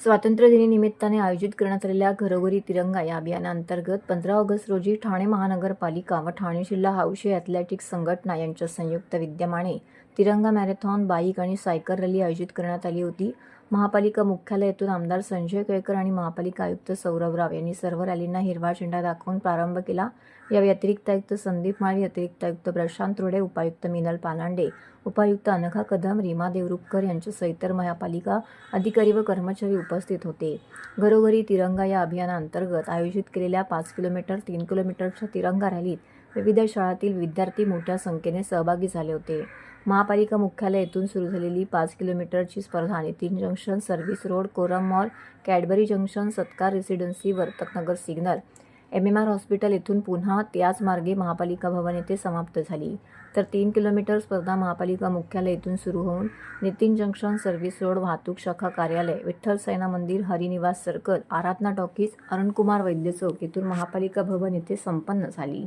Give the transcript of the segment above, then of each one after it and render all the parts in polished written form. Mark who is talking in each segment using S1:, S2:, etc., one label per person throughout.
S1: स्वातंत्र्यदिनी निमित्ताने आयोजित करण्यात आलेल्या घरोघरी तिरंगा या अभियानाअंतर्गत 15 ऑगस्ट रोजी ठाणे महानगरपालिका व ठाणे जिल्हा हौशी ॲथलेटिक्स संघटना यांच्या संयुक्त विद्यमाने तिरंगा मॅरेथॉन, बाईक आणि सायकल रॅली आयोजित करण्यात आली होती. महापालिका मुख्यालय येथून आमदार संजय केळकर आणि महापालिका आयुक्त सौरभ राव यांनी सर्व रॅलींना हिरवा झेंडा दाखवून प्रारंभ केला. या व्यतिरिक्त आयुक्त संदीप माळी, अतिरिक्त आयुक्त प्रशांत रोडे, उपायुक्त मिनल पालांडे, उपायुक्त अनघा कदम, रीमा देवरुखकर यांच्यासह इतर महापालिका अधिकारी व कर्मचारी उपस्थित होते. घरोघरी तिरंगा या अभियानाअंतर्गत आयोजित केलेल्या 5 किलोमीटर, 3 किलोमीटरच्या तिरंगा रॅलीत विविध शाळांतील विद्यार्थी मोठ्या संख्येने सहभागी झाले होते. महापालिका मुख्यालय येथून सुरू झालेली 5 किलोमीटरची स्पर्धा Nitin junction, service road, Korum mall, Cadbury junction, Satkar residency, Vartaknagar signal, MMR hospital येथून पुन्हा त्याच मार्गे महापालिका भवन येथे समाप्त झाली. तर 3 किलोमीटर स्पर्धा महापालिका मुख्यालय येथून सुरू होऊन नितीन जंक्शन, सर्व्हिस रोड, वाहतूक शाखा कार्यालय, विठ्ठल सैना मंदिर, हरिनिवास सर्कल, आराधना टॉकीज, अरुणकुमार वैद्य चौक येथून महापालिका भवन येथे संपन्न झाली.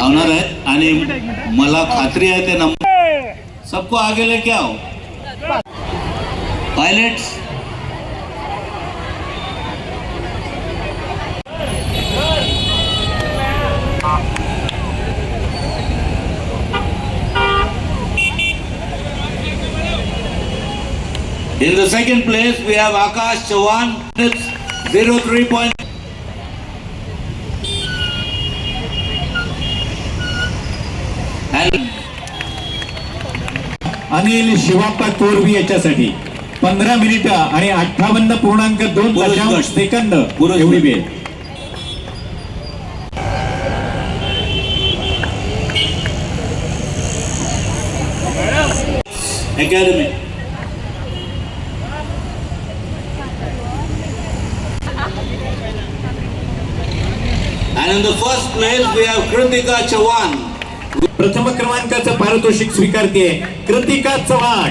S2: आवणार है आणि मला खात्री है ते नंबर सबको आगे लेके आओ. Pilots in the second place we have Akash Chauhan, 03.
S3: Anil Shivappa Korbi याच्यासाठी 15 मिनिटं आणि 58.2 सेकंद एवढी वेळ.
S2: Academy. And in the first place we have Kritika Chauhan.
S3: प्रथम क्रमांकाचं पारितोषिक स्वीकारते कृतिका चव्हाण.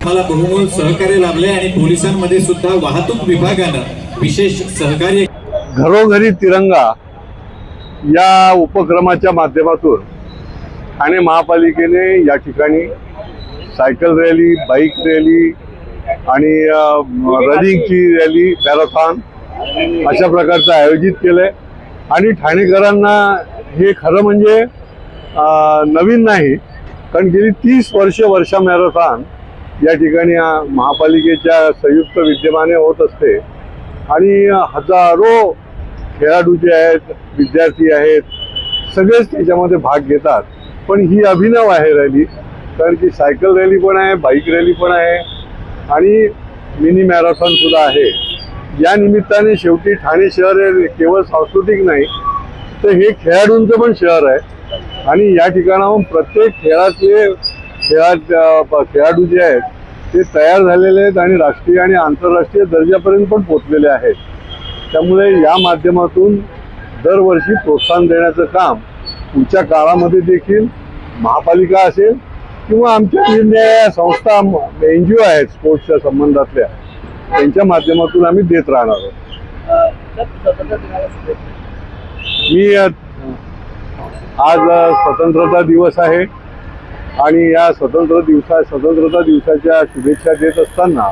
S3: मला बहुमोल सहकार्य लाभले आणि पोलिसांमध्ये सुद्धा वाहतूक विभागानं विशेष सहकार्य.
S4: घरोघरी तिरंगा या उपक्रमाच्या माध्यमातून ठाणे महापालिकेने या ठिकाणी सायकल रॅली, बाईक रॅली आणि रनिंगची रॅली, मॅरेथॉन अशा प्रकारचं आयोजित केलंय. आणि ठाणेकरांना हे खरं म्हणजे नवीन नाही, कारण गेली 30 वर्षा मॅरेथॉन या ठिकाणी महापालिकेच्या संयुक्त विद्यमाने होत असते आणि हजारो खेळाडू जे आहेत, विद्यार्थी आहेत, सगळेच त्याच्यामध्ये भाग घेतात. पण ही अभिनव आहे रॅली, कारण की सायकल रॅली पण आहे, बाईक रॅली पण आहे आणि मिनी मॅरेथॉन सुद्धा आहे. या निमित्ताने शेवटी ठाणे शहर हे केवळ सांस्कृतिक नाही तर हे खेळाडूंचं पण शहर आहे आणि या ठिकाणाहून प्रत्येक खेळातले खेळाडू जे आहेत ते तयार झालेले आहेत आणि राष्ट्रीय आणि आंतरराष्ट्रीय दर्जापर्यंत पण पोहोचलेले आहेत. त्यामुळे या माध्यमातून दरवर्षी प्रोत्साहन देण्याचं काम पुढच्या काळामध्ये देखील महापालिका असेल किंवा आमच्या निरनिराळ्या संस्था, NGO आहेत स्पोर्ट्सच्या संबंधातल्या, त्यांच्या माध्यमातून आम्ही देत राहणार आहोत. मी आज स्वतंत्रता दिवस आहे आणि या स्वतंत्रता दिवसाच्या शुभेच्छा देत असताना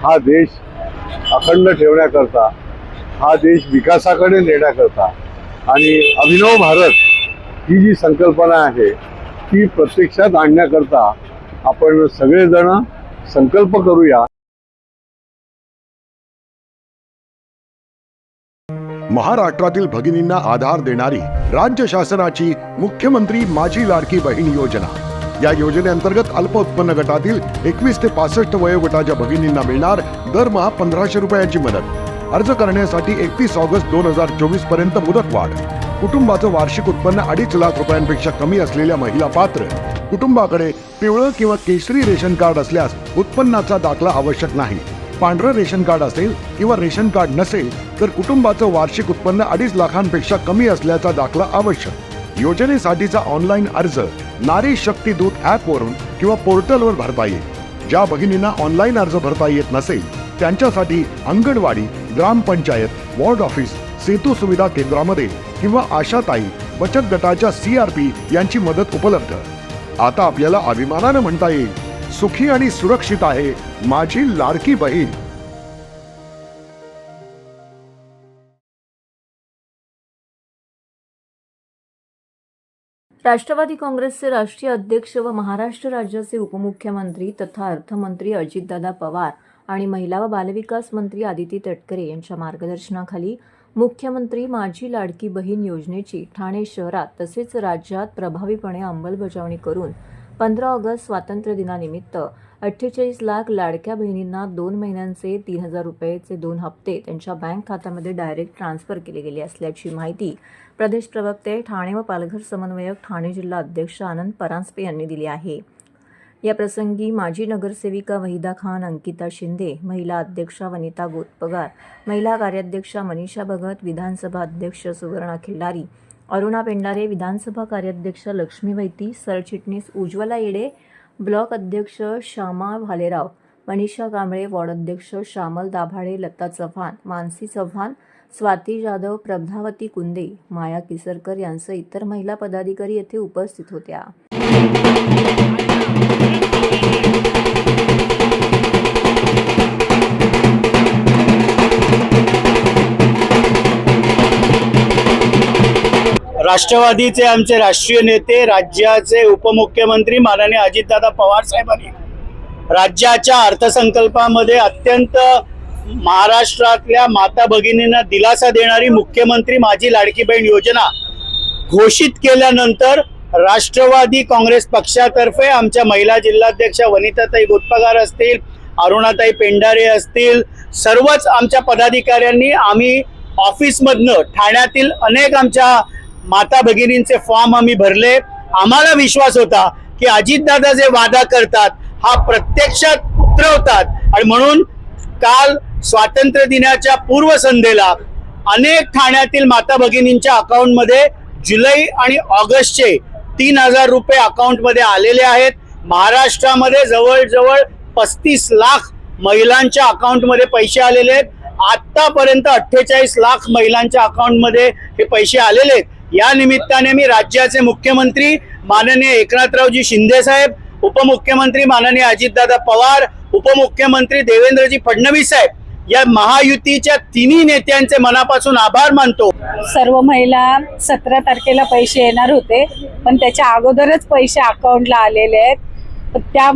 S4: हा देश अखंड ठेवण्याकरता, हा देश विकासाकडे नेण्याकरता आणि अभिनव भारत ही जी संकल्पना आहे ती प्रत्यक्षात आणण्याकरता आपण सगळेजण संकल्प करूया.
S5: महाराष्ट्रातील भगिनींना आधार देणारी राज्य शासनाची मुख्यमंत्री माझी लाडकी बहीण योजना. या योजनेअंतर्गत अल्प उत्पन्न गटातील 21 ते 65 वयोगटाच्या भगिनींना मिळणार दरमहा 1500 रुपयांची मदत. अर्ज करण्यासाठी 31 ऑगस्ट 2024 पर्यंत मुदतवाढ. कुटुंबाचं वार्षिक उत्पन्न 2.5 लाख रुपयांपेक्षा कमी असलेल्या महिला पात्र. कुटुंबाकडे पिवळं किंवा केशरी रेशन कार्ड असल्यास उत्पन्नाचा दाखला आवश्यक नाही. पांढरं रेशन कार्ड असेल किंवा रेशन कार्ड नसेल तर कुटुंबाचं वार्षिक उत्पन्न 2.5 लाखांपेक्षा कमी असल्याचा दाखला आवश्यक. योजनेसाठीचा ऑनलाईन अर्ज नारी शक्ती दूत ॲपवरून किंवा पोर्टलवर भरता येईल. ज्या भगिनींना ऑनलाईन अर्ज भरता येत नसेल त्यांच्यासाठी अंगणवाडी, ग्रामपंचायत, वॉर्ड ऑफिस, सेतू सुविधा केंद्रामध्ये किंवा आशाताई बचत गटाच्या CRP यांची मदत उपलब्ध. आता आपल्याला अभिमानानं म्हणता येईल, सुखी आणि सुरक्षित आहे माझी लाडकी बहीण.
S1: राष्ट्रवादी काँग्रेसचे राष्ट्रीय अध्यक्ष व महाराष्ट्र राज्याचे उपमुख्यमंत्री तथा अर्थमंत्री अजितदादा पवार आणि महिला व बालविकास मंत्री आदिती तटकरे यांच्या मार्गदर्शनाखाली मुख्यमंत्री माझी लाडकी बहीण योजनेची ठाणे शहरात तसेच राज्यात प्रभावीपणे अंमलबजावणी करून 15 ऑगस्ट स्वातंत्र्य दिनानिमित्त 48 लाख लाडक्या बहिणींना 2 महिन्यांचे 3,000 रुपयेचे 2 हप्ते त्यांच्या बँक खात्यामध्ये डायरेक्ट ट्रान्सफर केले गेले असल्याची माहिती प्रदेश प्रवक्ते ठाणे व पालघर समन्वयक ठाणे जिल्हा अध्यक्ष आनंद परांजपे यांनी दिली आहे. या प्रसंगी माजी नगरसेविका वहिदा खान, अंकिता शिंदे, महिला अध्यक्षा वनिता गोतपगार, महिला कार्याध्यक्षा मनीषा भगत, विधानसभा अध्यक्ष सुवर्णा खिल्लारी, अरुणा पेंडारे, विधानसभा कार्याध्यक्ष लक्ष्मी वैती, सरचिटणीस उज्ज्वला येडे, ब्लॉक अध्यक्ष श्यामा भालेराव, मनीषा कांबळे, वॉर्ड अध्यक्ष श्यामल दाभाडे, लता चव्हाण, मानसी चव्हाण, स्वाती जाधव, प्रभावती कुंदे, माया किसरकर यांसह इतर महिला पदाधिकारी येथे उपस्थित होत्या.
S6: राष्ट्रवादीचे आमचे राष्ट्रीय नेते, राज्याचे उपमुख्यमंत्री माननीय अजितदादा पवार साहेबांनी राज्याच्या अर्थसंकल्पामध्ये अत्यंत महाराष्ट्रातल्या माता भगिनींना दिलासा देणारी मुख्यमंत्री माझी लाडकी बहीण योजना घोषित केल्यानंतर राष्ट्रवादी काँग्रेस पक्षातर्फे आमच्या महिला जिल्हाध्यक्ष वनिताताई गोतपगार असतील, अरुणाताई पेंडारे असतील, सर्वच आमच्या पदाधिकाऱ्यांनी आम्ही ऑफिसमधनं ठाण्यातील अनेक आमच्या माता भगिनींचे फॉर्म आम्ही भरले. आम्हाला विश्वास होता की अजितदादा जे वादा करतात हा प्रत्यक्षात उतरवतात आणि म्हणून काल स्वातंत्र्य दिनाच्या पूर्वसंध्येला अनेक ठाण्यातील माता भगिनींच्या अकाउंटमध्ये जुलै आणि ऑगस्टचे 3,000 रुपये अकाउंटमध्ये आलेले आहेत. महाराष्ट्रामध्ये जवळजवळ 35 लाख महिलांच्या अकाउंटमध्ये पैसे आलेले आहेत. आतापर्यंत 48 लाख महिलांच्या अकाउंटमध्ये हे पैसे आलेले आहेत. या निमित्ताने मी राज्याचे मुख्यमंत्री माननीय एकनाथरावजी शिंदे साहेब, उपमुख्यमंत्री माननीय अजितदादा पवार, उपमुख्यमंत्री देवेंद्रजी फडणवीस साहेब या महायुतीच्या तिन्ही नेत्यांचे मनापासून आभार मानतो.
S7: सर्व महिला 17 तारखेला पैसे येणार होते, पण त्याच्या अगोदरच पैसे अकाउंटला आलेले आहेत. तर त्या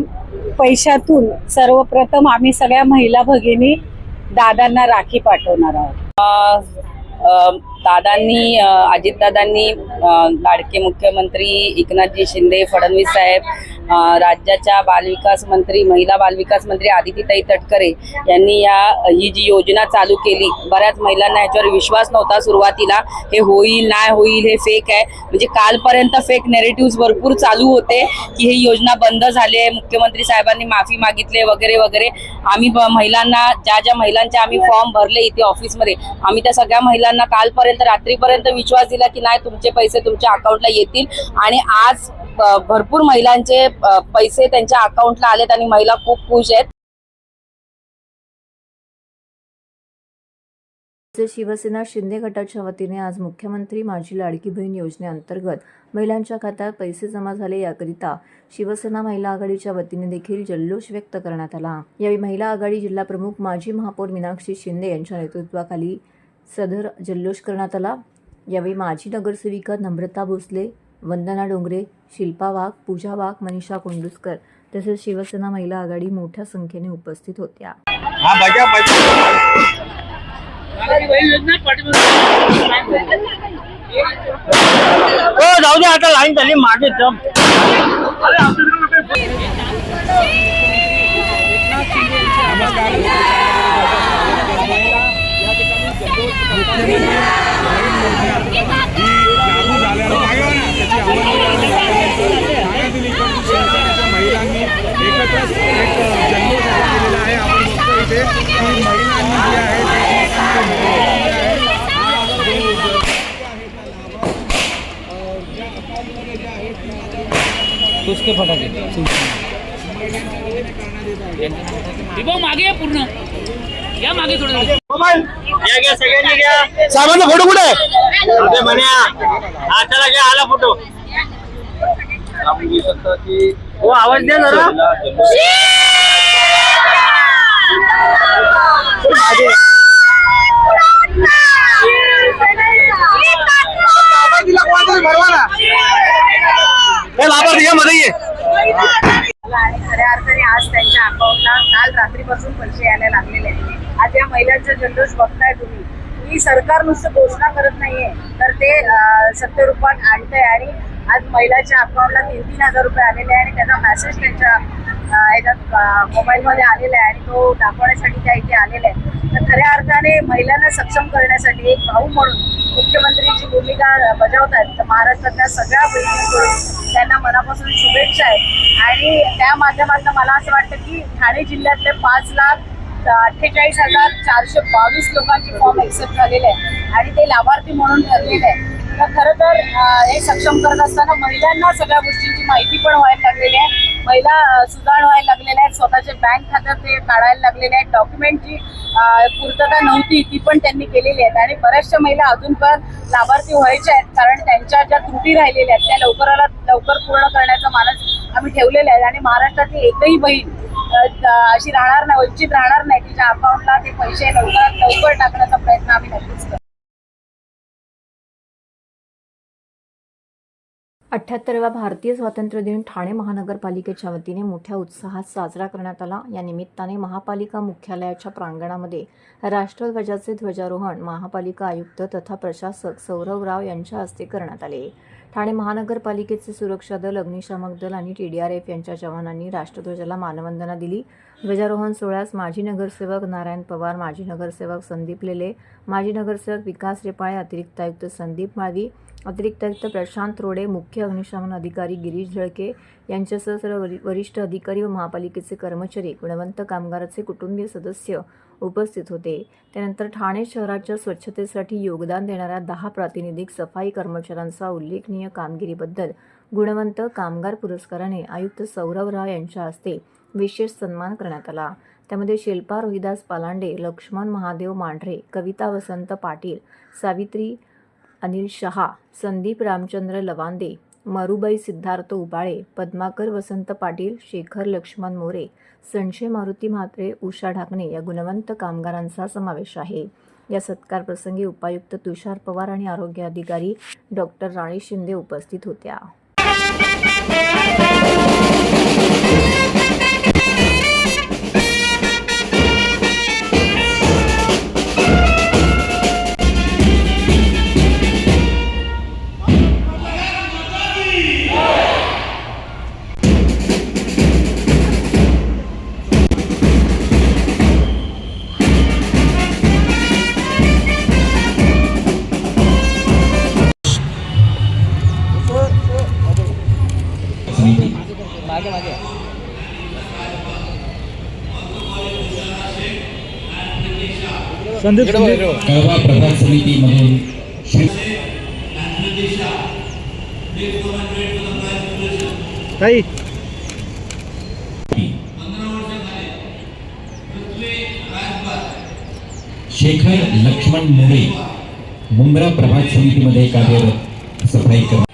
S7: पैशातून सर्वप्रथम आम्ही सगळ्या महिला भगिनी दादांना राखी पाठवणार आहोत.
S8: दादांनी, अजितदादांनी, लाडके मुख्यमंत्री एकनाथजी शिंदे फडणवीस साहेब, राज्याच्या बालविकास मंत्री, महिला बालविकास मंत्री आदितीताई तटकरे यांनी ही जी योजना चालू केली, बऱ्याच महिलांना याच्यावर विश्वास नव्हता सुरुवातीला. हे होईल नाही होईल, हे फेक आहे, म्हणजे कालपर्यंत फेक नेरेटिव्ह भरपूर चालू होते की ही योजना बंद झाली आहे, मुख्यमंत्री साहेबांनी माफी मागितले वगैरे वगैरे. आम्ही महिलांना, ज्या महिलांचे आम्ही फॉर्म भरले इथे ऑफिसमध्ये, आम्ही त्या सगळ्या महिलांना कालपर्यंत रात्रीपर्यंत विश्वास दिला की नाही, तुमचे पैसे तुमच्या अकाउंटला येतील. आणि आज भरपूर महिलांचे पैसे त्यांच्या अकाउंटला आलेत आणि महिला खूप खुश आहेत.
S1: शिवसेना शिंदे गटाच्या वतीने आज मुख्यमंत्री माझी लाडकी बहीण योजनेअंतर्गत महिलांच्या खात्यात पैसे जमा झाले, याकरिता शिवसेना महिला आघाडीच्या वतीने देखील जल्लोष व्यक्त करण्यात आला. यावेळी महिला आघाडी जिल्हा प्रमुख माजी महापौर मीनाक्षी शिंदे यांच्या नेतृत्वाखाली सदर जल्लोष करण्यात आला. यावेळी माजी नगरसेविका नम्रता भोसले, वंदना डोंगरे, शिल्पा वाघ, पूजा वाघ, मनीषा कोंडुस्कर तसेच शिवसेना महिला आघाडी मोठ्या संख्येने उपस्थित होत्या.
S6: जाऊ दे आता, लाईन झाली मागे
S9: महिलांनी एकत्र जल्लोष केलेला आहे. आपण बघतो इथे की महिलांनी जे आहे
S6: उसके फटाके
S9: मागे या पूर्ण या मागे थोडं
S6: साहेबांचा फोटो कुठे आहे म्हणा चला घ्या आला फोटो हो आवाज द्या जरा
S7: आणि खऱ्या अर्थाने आज त्यांच्या अकाउंटला काल रात्रीपासून पैसे यायला लागलेले आहेत. आज या महिलांचा जल्लोष बघताय तुम्ही की सरकार नुसतं घोषणा करत नाहीये तर ते सत्य रूपात आणतंय आणि आज महिलाच्या अकाउंटला 3,000 रुपये आलेले आहे आणि त्याचा मेसेज त्यांच्या ह्याच्यात मोबाईलमध्ये आलेला आहे आणि तो दाखवण्यासाठी त्या इथे आलेले आहेत. तर खऱ्या अर्थाने महिलांना सक्षम करण्यासाठी एक भाऊ म्हणून मुख्यमंत्रीची भूमिका बजावत आहेत. तर महाराष्ट्रातल्या सगळ्या बहिणींकडून त्यांना मनापासून शुभेच्छा आहेत आणि त्या माध्यमातून मला असं वाटतं की ठाणे जिल्ह्यातले 5,48,422 लोकांचे फॉर्म एक्सेप्ट झालेले आहेत आणि ते लाभार्थी म्हणून ठरलेले आहेत. तर खरं तर हे सक्षम करत असताना महिलांना सगळ्या गोष्टींची माहिती पण व्हायला लागलेली आहे. महिला सुधार व्हायला लागलेल्या आहेत. स्वतःचे बँक खात्यात ते काढायला लागलेले आहेत. डॉक्युमेंटची पूर्तता नव्हती ती पण त्यांनी केलेली आहेत आणि बऱ्याचशा महिला अजून पण लाभार्थी व्हायच्या आहेत कारण त्यांच्या ज्या त्रुटी राहिलेल्या आहेत त्या लवकर पूर्ण करण्याचा मानस आम्ही ठेवलेला आहे आणि महाराष्ट्रातली एकही बहीण अशी राहणार नाही, वंचित राहणार नाही. तिच्या अकाउंटला ते पैसे लवकरात लवकर टाकण्याचा प्रयत्न आम्ही नक्कीच करू.
S1: 78वा भारतीय स्वातंत्र्य दिन ठाणे महानगरपालिकेच्या वतीने मोठ्या उत्साहात साजरा करण्यात आला. या निमित्ताने महापालिका मुख्यालयाच्या प्रांगणामध्ये राष्ट्रध्वजाचे ध्वजारोहण महापालिका आयुक्त तथा प्रशासक सौरव राव यांच्या हस्ते करण्यात आले. ठाणे महानगरपालिकेचे सुरक्षा दल, अग्निशामक दल आणि TDRF यांच्या जवानांनी राष्ट्रध्वजाला मानवंदना दिली. ध्वजारोहण सोहळ्यास माजी नगरसेवक नारायण पवार, माजी नगरसेवक संदीप लेले, माजी नगरसेवक विकास रेपाळे, अतिरिक्त आयुक्त संदीप माळवी, अतिरिक्त आयुक्त प्रशांत रोडे, मुख्य अग्निशमन अधिकारी गिरीश झळके यांच्यासह सर्व वरिष्ठ अधिकारी व महापालिकेचे कर्मचारी, गुणवंत कामगाराचे कुटुंबीय सदस्य उपस्थित होते. त्यानंतर ठाणे शहराच्या स्वच्छतेसाठी योगदान देणाऱ्या 10 प्रातिनिधिक सफाई कर्मचाऱ्यांचा उल्लेखनीय कामगिरीबद्दल गुणवंत कामगार पुरस्काराने आयुक्त सौरव राव यांच्या हस्ते विशेष सन्मान करण्यात आला. त्यामध्ये शिल्पा रोहिदास पालांडे, लक्ष्मण महादेव मांढरे, कविता वसंत पाटील, सावित्री अनिल शहा, संदीप रामचंद्र लवांदे, मरुबाई सिद्धार्थ उबाळे, पद्माकर वसंत पाटील, शेखर लक्ष्मण मोरे, संशय मारुती म्हात्रे, उषा ढाकणे या गुणवंत कामगारांचा समावेश आहे. या सत्कार प्रसंगी उपायुक्त तुषार पवार आणि आरोग्य अधिकारी डॉक्टर राणी शिंदे उपस्थित होत्या.
S3: कळवा प्रभाग समितीमधून शेखर लक्ष्मण मोरे मुंब्रा प्रभाग समितीमध्ये कार्यरत सफाई कर्मचारी.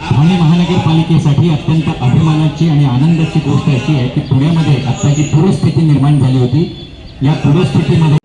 S3: ठाणे महानगरपालिकेसाठी अत्यंत अभिमानाची आणि आनंदाची गोष्ट अशी आहे की पुण्यामध्ये आता जी पूरस्थिती निर्माण झाली होती, या पूरस्थितीमध्ये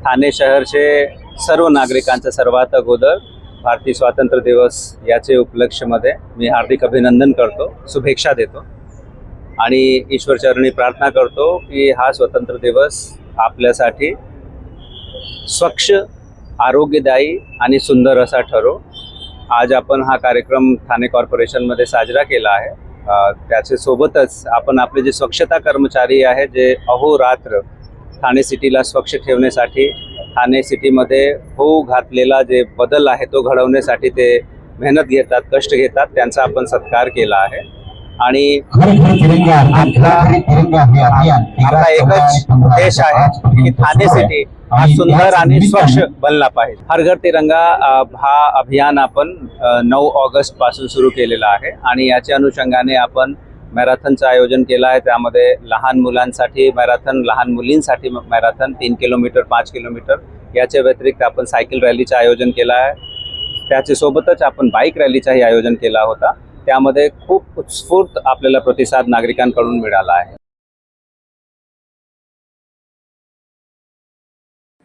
S10: ठाणे शहरचे सर्व नागरिकांचं सर्वात अगोदर भारतीय स्वातंत्र्य दिवस याचे उपलक्षमध्ये मी हार्दिक अभिनंदन करतो, शुभेच्छा देतो. आणि ईश्वरचरणी प्रार्थना करतो की हा स्वतंत्र दिवस आपल्यासाठी स्वच्छ, आरोग्यदायी आणि सुंदर असा ठरो. आज आपण हा कार्यक्रम ठाणे कॉर्पोरेशनमध्ये साजरा केला आहे. त्याच्या सोबतच आपण आपले जे स्वच्छता कर्मचारी आहेत, जे अहोरात्र ठाणे सिटीला स्वच्छ ठेवण्यासाठी, ठाणे सिटीमध्ये होऊ घातलेला जे बदल आहे तो घडवण्यासाठी ते मेहनत घेतात, कष्ट घेतात, त्यांचा आपण सत्कार केला आहे. आणि आपला एकच देश आहे की ठाणे सिटी हा सुंदर आणि स्वच्छ बनला पाहिजे. हर घर तिरंगा हा अभियान आपण 9 ऑगस्ट पासून सुरू केलेला आहे आणि याच्या अनुषंगाने आपण मॅरेथॉनचं आयोजन केलं आहे. त्यामध्ये लहान मुलांसाठी मॅरेथॉन, लहान मुलींसाठी मॅरेथॉन 3 किलोमीटर, 5 किलोमीटर. याच्या व्यतिरिक्त आपण सायकल रॅलीचं आयोजन केलं आहे. त्याच्यासोबतच आपण बाईक रॅलीचंही आयोजन केला होता. त्यामध्ये खूप उत्स्फूर्त आपल्याला प्रतिसाद नागरिकांकडून मिळाला आहे.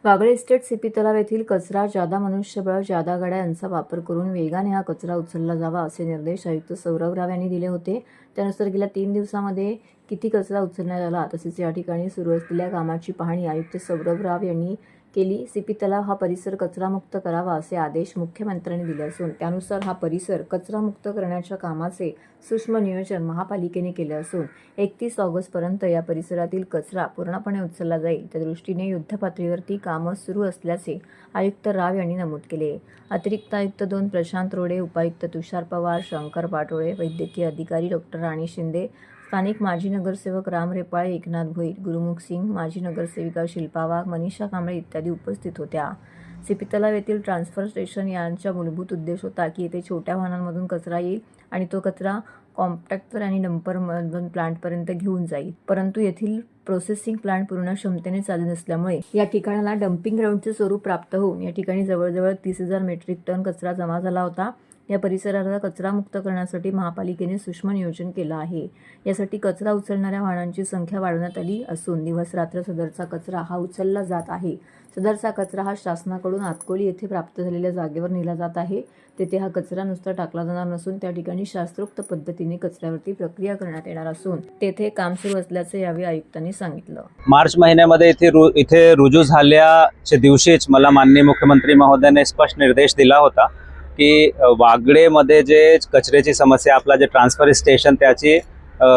S1: वागळे इस्टेट सीपी तलाव येथील कचरा जादा मनुष्यबळ जादा गाड्या यांचा वापर करून वेगाने हा कचरा उचलला जावा असे निर्देश आयुक्त सौरभ राव यांनी दिले होते. त्यानुसार गेल्या 3 दिवसांमध्ये किती कचरा उचलण्यात आला तसेच या ठिकाणी सुरू असलेल्या कामाची पाहणी आयुक्त सौरभ राव यांनी केली. सीपी तलाव हा परिसर कचरामुक्त करावा असे आदेश मुख्यमंत्र्यांनी दिले असून त्यानुसार हा परिसर कचरामुक्त करण्याच्या कामाचे सूक्ष्म नियोजन महापालिकेने केले असून 31 ऑगस्टपर्यंत या परिसरातील कचरा पूर्णपणे उचलला जाईल. त्या दृष्टीने युद्धपातळीवरती कामं सुरू असल्याचे आयुक्त राव यांनी नमूद केले. अतिरिक्त आयुक्त 2 प्रशांत रोडे, उपायुक्त तुषार पवार, शंकर पाटोळे, वैद्यकीय अधिकारी डॉक्टर राणी शिंदे, स्थानिक माजी नगरसेवक राम रेपाळे, एकनाथ भोईर, गुरुमुख सिंग, माजी नगरसेविका शिल्पा वाघ, मनीषा कांबळे इत्यादी उपस्थित होत्या. सीपी तलाव येथील ट्रान्सफर स्टेशन यांचा मूलभूत उद्देश होता की येथे छोट्या वाहनांमधून कचरा येईल आणि तो कचरा कॉम्पॅक्टर आणि डंपरमधून प्लांटपर्यंत घेऊन जाईल. परंतु येथील प्रोसेसिंग प्लांट पूर्ण क्षमतेने चालू नसल्यामुळे या ठिकाणाला डम्पिंग ग्राउंडचे स्वरूप प्राप्त होऊन या ठिकाणी जवळजवळ 30,000 मेट्रिक टन कचरा जमा झाला होता. या परिसराला कचरामुक्त करण्यासाठी महापालिकेने सूक्ष्म नियोजन केलं आहे. यासाठी कचरा उचलणाऱ्या वाहनांची संख्या वाढवण्यात आली असून दिवस रात्र सदरचा कचरा हा उचलला जात आहे. सदरचा कचरा हा शासनाकडून आतकोली येथे प्राप्त झालेल्या जागेवर नेला जात आहे. तेथे हा कचरा नुसता टाकला जाणार नसून त्या ठिकाणी शास्त्रोक्त पद्धतीने कचऱ्यावरती प्रक्रिया करण्यात येणार असून तेथे काम सुरू असल्याचे यावेळी आयुक्तांनी सांगितलं.
S10: मार्च महिन्यामध्ये इथे रुजू झाल्याच्या दिवशीच मला माननीय मुख्यमंत्री महोदयाने स्पष्ट निर्देश दिला होता की वागळेमध्ये जे कचऱ्याची समस्या, आपला जे ट्रान्सफर स्टेशन त्याची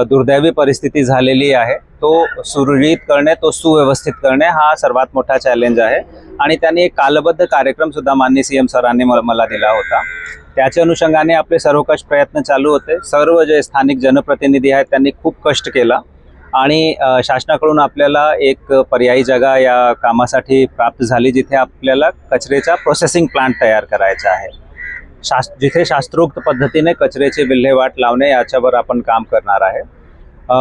S10: दुर्दैवी परिस्थिती झालेली आहे, तो सुरळीत करणे, तो सुव्यवस्थित करणे हा सर्वात मोठा चॅलेंज आहे. आणि त्यांनी एक कालबद्ध कार्यक्रम सुद्धा माननीय CM सरांनी मला दिला होता. त्याच्या अनुषंगाने आपले सर्वकष प्रयत्न चालू होते. सर्व जे स्थानिक जनप्रतिनिधी आहेत त्यांनी खूप कष्ट केला आणि शासनाकडून आपल्याला एक पर्यायी जागा या कामासाठी प्राप्त झाली, जिथे आपल्याला कचऱ्याचा प्रोसेसिंग प्लांट तयार करायचा आहे. जिथे शास्त्रोक्त पद्धतीने कचऱ्याची विल्हेवाट लावणे याच्यावर आपण काम करणार आहे.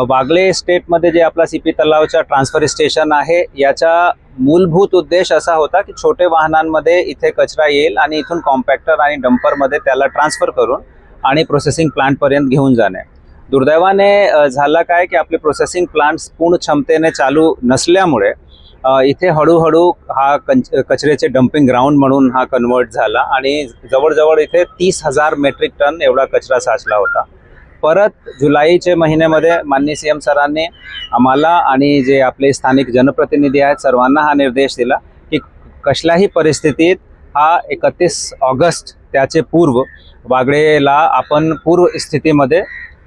S10: वागळे स्टेटमध्ये जे आपला सीपी तलावचा ट्रान्सफर स्टेशन आहे, याचा मूलभूत उद्देश असा होता की छोटे वाहनांमध्ये इथे कचरा येईल आणि इथून कॉम्पॅक्टर आणि डंपरमध्ये त्याला ट्रान्सफर करून आणि प्रोसेसिंग प्लांटपर्यंत घेऊन जाणे. दुर्दैवाने झालं काय की आपले प्रोसेसिंग प्लांट्स पूर्ण क्षमतेने चालू नसल्यामुळे इथे हळूहळू हा कचऱ्याचे डम्पिंग ग्राउंड म्हणून हा कन्वर्ट झाला आणि जवळजवळ इथे 30,000 मेट्रिक टन एवढा कचरा साचला होता. परत जुलैच्या महिन्यामध्ये माननीय CM सरांनी आम्हाला आणि जे आपले स्थानिक जनप्रतिनिधी आहेत सर्वांना हा निर्देश दिला की कसल्याही परिस्थितीत हा 31 ऑगस्ट त्याचे पूर्व वागळेला आपण पूर्व स्थितीमध्ये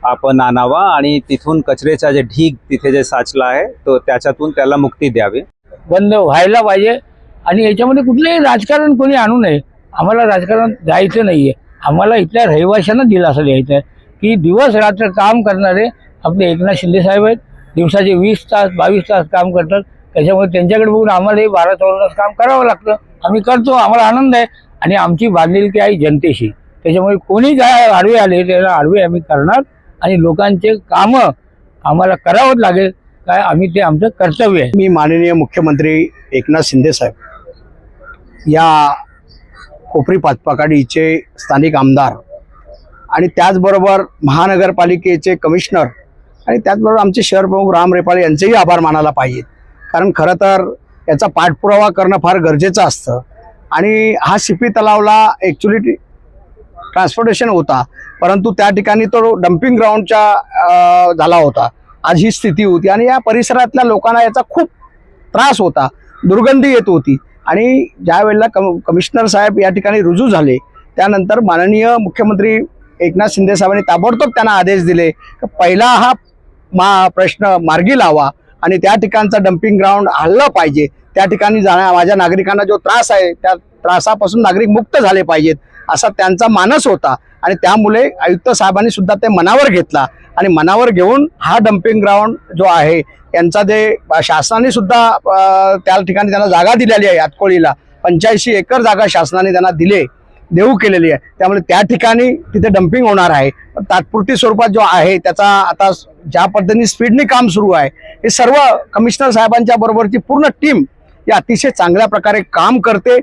S10: आपण आणावा आणि तिथून कचऱ्याचा जे ढीग तिथे जे साचला आहे तो त्याच्यातून त्याला मुक्ती द्यावी.
S11: बंद व्हायला पाहिजे आणि याच्यामध्ये कुठलंही राजकारण कोणी आणू नये. आम्हाला राजकारण जायचं नाही आहे. आम्हाला इथल्या रहिवाशांना दिलासा द्यायचा आहे की दिवस रात्र काम करणारे आपले एकनाथ शिंदे साहेब आहेत. दिवसाचे 20 तास 22 तास काम करतात. त्याच्यामुळे त्यांच्याकडे बघून आम्हाला 12-14 तास काम करावं लागतं. आम्ही करतो, आम्हाला आनंद आहे आणि आमची बांधिलकी आहे जनतेशी. त्याच्यामुळे कोणी काय आडवे आले त्याला आडवे आम्ही करणार आणि लोकांचे कामं आम्हाला करावंच लागेल. काय आम्ही ते आमचं कर्तव्य आहे.
S6: मी माननीय मुख्यमंत्री एकनाथ शिंदे साहेब या कोपरी पाचपाकाडीचे स्थानिक आमदार आणि त्याचबरोबर महानगरपालिकेचे कमिशनर आणि त्याचबरोबर आमचे शहर प्रमुख राम रेपाळे यांचेही आभार मानायला पाहिजेत. कारण खरं तर याचा पाठपुरावा करणं फार गरजेचं असतं आणि हा सीपी तलावला ॲक्च्युली ट्रान्सपोर्टेशन होता, परंतु त्या ठिकाणी तो डम्पिंग ग्राउंडच्या झाला होता. आज ही स्थिती होती आणि या परिसरातल्या लोकांना याचा खूप त्रास होता, दुर्गंधी येत होती. आणि ज्या वेळेला कमिशनर साहेब या ठिकाणी रुजू झाले त्यानंतर माननीय मुख्यमंत्री एकनाथ शिंदे साहेबांनी ताबडतोब त्यांना आदेश दिले की पहिला हा प्रश्न मार्गी लावा आणि त्या ठिकाणचा डम्पिंग ग्राउंड हललं पाहिजे. त्या ठिकाणी माझ्या नागरिकांना जो त्रास आहे त्या त्रासापासून नागरिक मुक्त झाले पाहिजेत असा त्यांचा मानस होता. आणि त्यामुळे आयुक्त साहेबांनी सुद्धा ते मनावर घेतला आणि मनावर घेऊन हा डम्पिंग ग्राउंड जो आहे यांचा जे शासनाने सुद्धा त्या ठिकाणी त्यांना जागा दिलेली आहे. आतकोळीला 85 एकर जागा शासनाने त्यांना देऊ केलेली आहे. त्यामुळे त्या ठिकाणी तिथे डम्पिंग होणार आहे. तात्पुरती स्वरूपात जो आहे त्याचा आता ज्या पद्धतीने स्पीडने काम सुरू आहे हे सर्व कमिशनर साहेबांच्या बरोबरची पूर्ण टीम ही अतिशय चांगल्या प्रकारे काम करते.